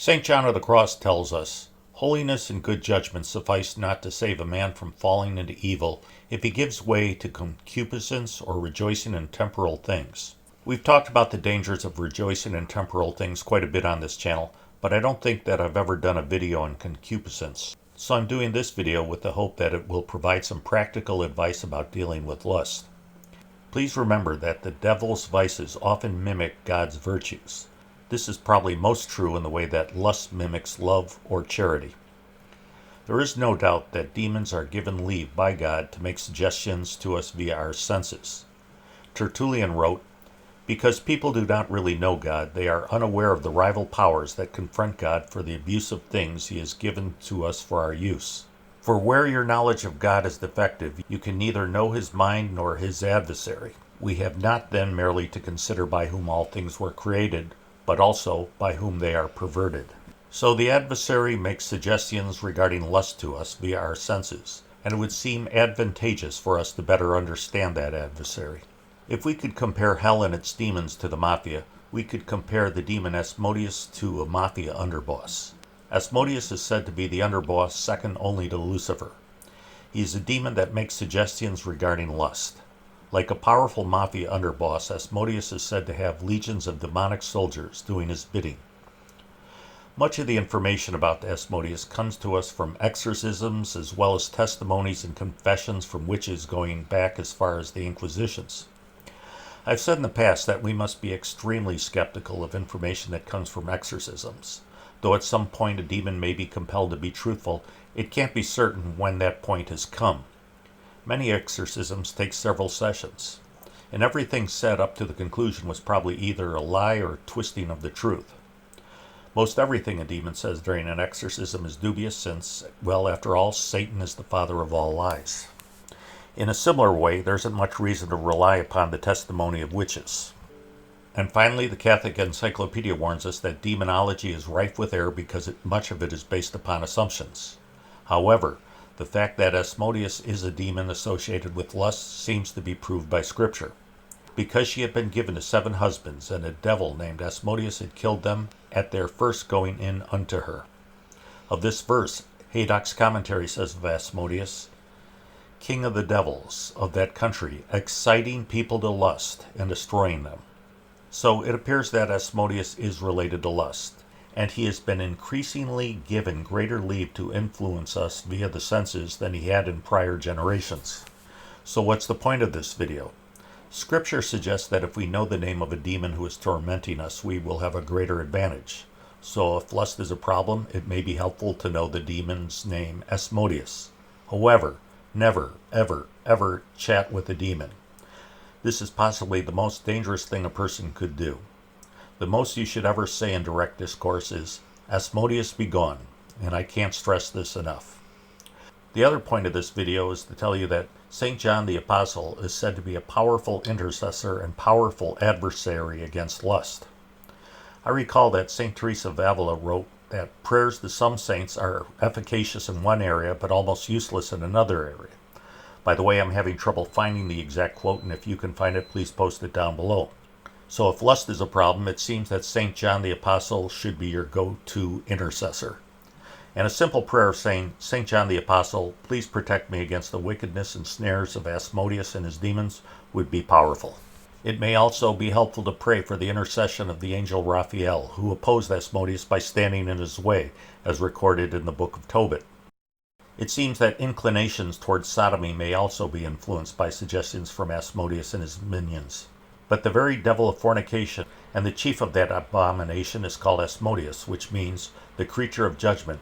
St. John of the Cross tells us, "Holiness and good judgment suffice not to save a man from falling into evil if he gives way to concupiscence or rejoicing in temporal things." We've talked about the dangers of rejoicing in temporal things quite a bit on this channel, but I don't think that I've ever done a video on concupiscence. So I'm doing this video with the hope that it will provide some practical advice about dealing with lust. Please remember that the devil's vices often mimic God's virtues. This is probably most true in the way that lust mimics love or charity. There is no doubt that demons are given leave by God to make suggestions to us via our senses. Tertullian wrote, "Because people do not really know God, they are unaware of the rival powers that confront God for the abuse of things he has given to us for our use. For where your knowledge of God is defective, you can neither know his mind nor his adversary. We have not then merely to consider by whom all things were created, but also by whom they are perverted." So the adversary makes suggestions regarding lust to us via our senses, and it would seem advantageous for us to better understand that adversary. If we could compare hell and its demons to the mafia, we could compare the demon Asmodius to a mafia underboss. Asmodius is said to be the underboss second only to Lucifer. He is a demon that makes suggestions regarding lust. Like a powerful mafia underboss, Asmodius is said to have legions of demonic soldiers doing his bidding. Much of the information about Asmodius comes to us from exorcisms as well as testimonies and confessions from witches going back as far as the Inquisitions. I've said in the past that we must be extremely skeptical of information that comes from exorcisms. Though at some point a demon may be compelled to be truthful, it can't be certain when that point has come. Many exorcisms take several sessions, and everything said up to the conclusion was probably either a lie or twisting of the truth. Most everything a demon says during an exorcism is dubious since, well, after all, Satan is the father of all lies. In a similar way, there isn't much reason to rely upon the testimony of witches. And finally, the Catholic Encyclopedia warns us that demonology is rife with error because much of it is based upon assumptions. However, the fact that Asmodius is a demon associated with lust seems to be proved by Scripture. Because she had been given to 7 husbands, and a devil named Asmodius had killed them at their first going in unto her. Of this verse, Haydock's commentary says of Asmodius, "King of the devils of that country, exciting people to lust and destroying them." So it appears that Asmodius is related to lust, and he has been increasingly given greater leave to influence us via the senses than he had in prior generations. So what's the point of this video? Scripture suggests that if we know the name of a demon who is tormenting us, we will have a greater advantage. So if lust is a problem, it may be helpful to know the demon's name, Asmodius. However, never, ever, ever chat with a demon. This is possibly the most dangerous thing a person could do. The most you should ever say in direct discourse is, "Asmodius be gone," and I can't stress this enough. The other point of this video is to tell you that St. John the Apostle is said to be a powerful intercessor and powerful adversary against lust. I recall that St. Teresa of Avila wrote that prayers to some saints are efficacious in one area but almost useless in another area. By the way, I'm having trouble finding the exact quote, and if you can find it, please post it down below. So if lust is a problem, it seems that St. John the Apostle should be your go-to intercessor. And a simple prayer saying, "St. John the Apostle, please protect me against the wickedness and snares of Asmodius and his demons," would be powerful. It may also be helpful to pray for the intercession of the angel Raphael, who opposed Asmodius by standing in his way, as recorded in the book of Tobit. It seems that inclinations towards sodomy may also be influenced by suggestions from Asmodius and his minions. But the very devil of fornication, and the chief of that abomination, is called Asmodius, which means the creature of judgment.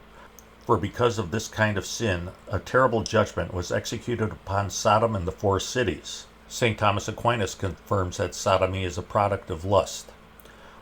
For because of this kind of sin, a terrible judgment was executed upon Sodom and the 4 cities. St. Thomas Aquinas confirms that sodomy is a product of lust.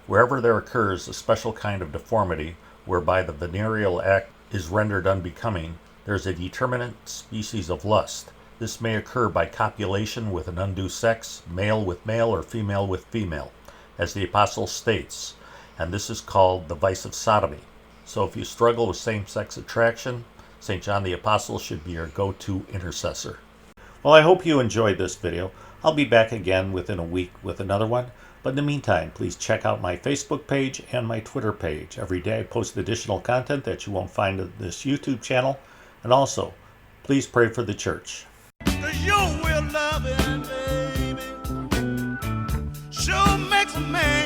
Wherever there occurs a special kind of deformity, whereby the venereal act is rendered unbecoming, there is a determinate species of lust. This may occur by copulation with an undue sex, male with male or female with female, as the Apostle states, and this is called the vice of sodomy. So if you struggle with same-sex attraction, St. John the Apostle should be your go-to intercessor. Well, I hope you enjoyed this video. I'll be back again within a week with another one, But in the meantime, please check out my Facebook page and my Twitter page. Every day I post additional content that you won't find on this YouTube channel. And also, please pray for the church. 'Cause your will loving, baby, sure makes a man